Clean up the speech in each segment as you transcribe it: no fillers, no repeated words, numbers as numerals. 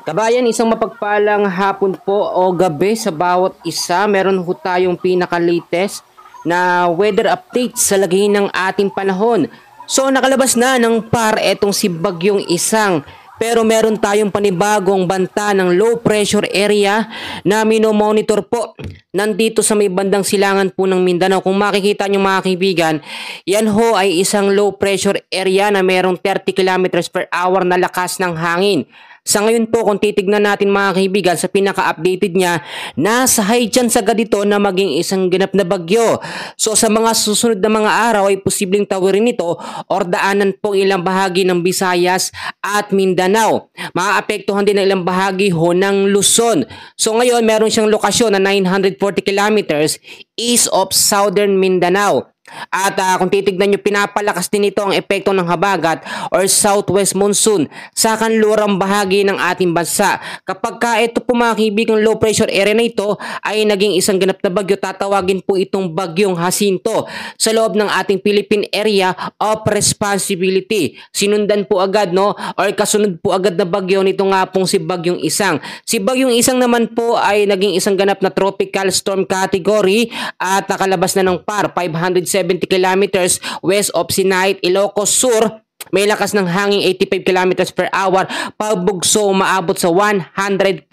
Kabayan, isang mapagpalang hapon po o gabi sa bawat isa. Meron ho tayong pinaka-latest na weather update sa lagay ng ating panahon. So nakalabas na ng par etong si Bagyong Isang. Pero meron tayong panibagong banta ng low pressure area na minomonitor po nandito sa may bandang silangan po ng Mindanao. Kung makikita nyo mga kaibigan, yan ho ay isang low pressure area na merong 30 kilometers per hour na lakas ng hangin. Sa ngayon po, kung titignan natin mga kaibigan sa pinaka-updated niya, nasa high chance agad ito na maging isang ganap na bagyo. So sa mga susunod na mga araw ay posibleng tawirin ito or daanan po ilang bahagi ng Visayas at Mindanao. Maapektuhan din ang ilang bahagi ho ng Luzon. So ngayon meron siyang lokasyon na 940 kilometers east of southern Mindanao. At kung titignan nyo, pinapalakas din ito ang epekto ng habagat or southwest monsoon sa kanlurang bahagi ng ating bansa. Kapag ito po mga kaibigan, low pressure area na ito ay naging isang ganap na bagyo, tatawagin po itong Bagyong Jacinto sa loob ng ating Philippine Area of Responsibility. Sinundan po agad or kasunod po agad na bagyo nito nga pong si Bagyong Isang. Si Bagyong Isang naman po ay naging isang ganap na tropical storm category at nakalabas na ng par 570 kilometers west of Sinait, Ilocos Sur. May lakas ng hangin 85 kilometers per hour, pabugso umaabot sa 105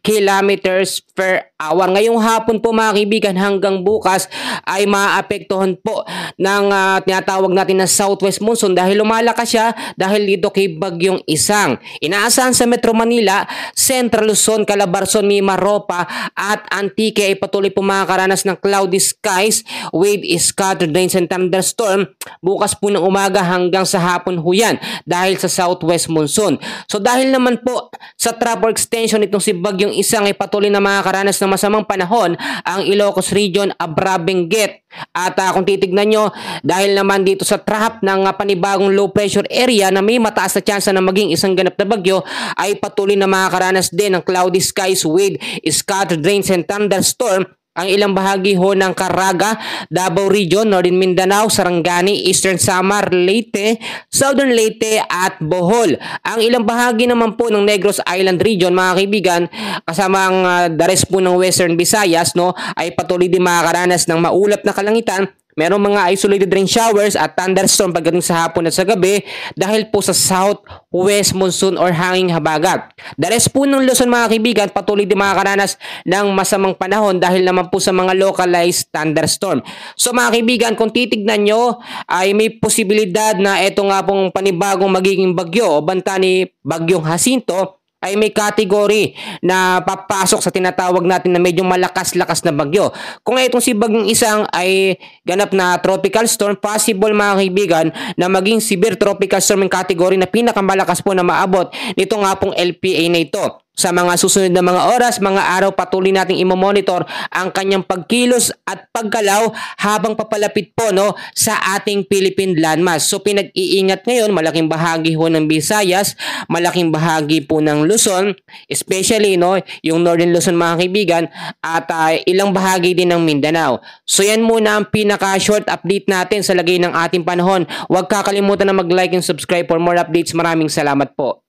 kilometers per hour. Ngayong hapon po mga kaibigan hanggang bukas ay maapektuhan po ng tinatawag natin na southwest monsoon dahil lumalakas siya dahil dito kay Bagyong Isang. Inaasahan sa Metro Manila, Central Luzon, Calabarzon, Mimaropa at Antique ay patuloy po makakaranas ng cloudy skies with scattered rains and thunderstorm bukas po ng umaga hanggang sa hapon huyan dahil sa southwest monsoon. So dahil naman po sa trough extension itong si Bagyong Isang ay patuloy na makakaranas ng masamang panahon ang Ilocos Region, Abra, Benguet. At kung titignan nyo, dahil naman dito sa trap ng panibagong low pressure area na may mataas na tsansa na maging isang ganap na bagyo, ay patuloy na makakaranas din ng cloudy skies with scattered rains and thunderstorm ang ilang bahagi ho ng Caraga, Davao Region, Northern Mindanao, Sarangani, Eastern Samar, Leyte, Southern Leyte at Bohol. Ang ilang bahagi naman po ng Negros Island Region, mga kaibigan, kasama ang the rest po ng Western Visayas, ay patuloy din makakaranas ng maulap na kalangitan. Merong mga isolated rain showers at thunderstorm pagdating sa hapon at sa gabi dahil po sa southwest monsoon or hanging habagat. The rest po ng Luzon mga kaibigan patuloy din makakaranas ng masamang panahon dahil naman po sa mga localized thunderstorm. So mga kaibigan, kung titignan nyo ay may posibilidad na ito nga pong panibagong magiging bagyo o banta ni Bagyong Jacinto ay may category na papasok sa tinatawag natin na medyo malakas-lakas na bagyo. Kung itong si Bagyong Isang ay ganap na tropical storm, possible mga kaibigan na maging severe tropical storm yung category na pinakamalakas po na maabot nito nga pong LPA na ito. Sa mga susunod na mga oras, mga araw, patuloy nating imomonitor ang kanyang pagkilos at paggalaw habang papalapit po sa ating Philippine landmass. So pinag-iingat ngayon, malaking bahagi ho ng Visayas, malaking bahagi po ng Luzon, especially yung Northern Luzon mga kaibigan, at ilang bahagi din ng Mindanao. So yan muna ang pinaka-short update natin sa lagay ng ating panahon. Huwag kakalimutan na mag-like and subscribe for more updates. Maraming salamat po.